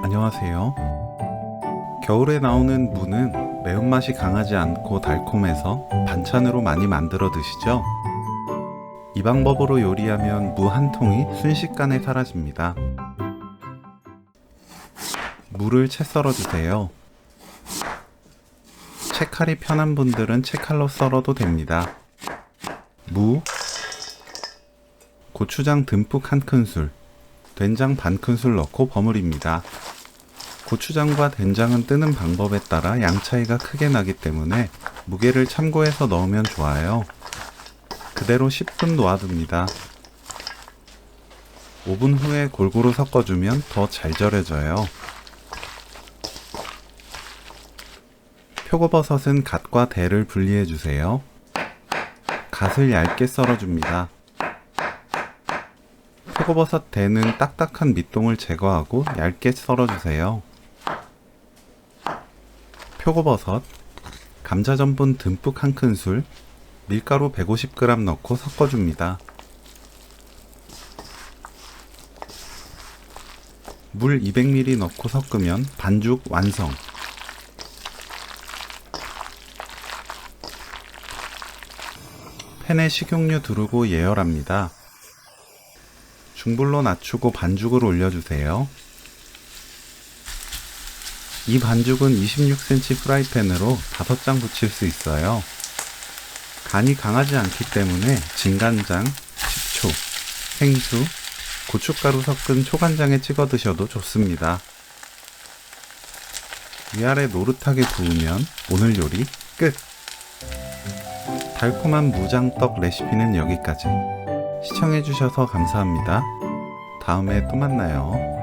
안녕하세요. 겨울에 나오는 무는 매운맛이 강하지 않고 달콤해서 반찬으로 많이 만들어 드시죠? 이 방법으로 요리하면 무 한 통이 순식간에 사라집니다. 무를 채 썰어 주세요. 채칼이 편한 분들은 채칼로 썰어도 됩니다. 무, 고추장 듬뿍 1큰술, 된장 반 큰술 넣고 버무립니다. 고추장과 된장은 뜨는 방법에 따라 양 차이가 크게 나기 때문에 무게를 참고해서 넣으면 좋아요. 그대로 10분 놓아둡니다. 5분 후에 골고루 섞어주면 더 잘 절여져요. 표고버섯은 갓과 대를 분리해주세요. 갓을 얇게 썰어줍니다. 표고버섯 대는 딱딱한 밑동을 제거하고 얇게 썰어주세요. 표고버섯, 감자전분 듬뿍 1큰술, 밀가루 150g 넣고 섞어줍니다. 물 200ml 넣고 섞으면 반죽 완성. 팬에 식용유 두르고 예열합니다. 중불로 낮추고 반죽을 올려주세요. 이 반죽은 26cm 프라이팬으로 5장 붙일 수 있어요. 간이 강하지 않기 때문에 진간장, 식초, 생수, 고춧가루 섞은 초간장에 찍어 드셔도 좋습니다. 위아래 노릇하게 구우면 오늘 요리 끝! 달콤한 무장떡 레시피는 여기까지. 시청해주셔서 감사합니다. 다음에 또 만나요.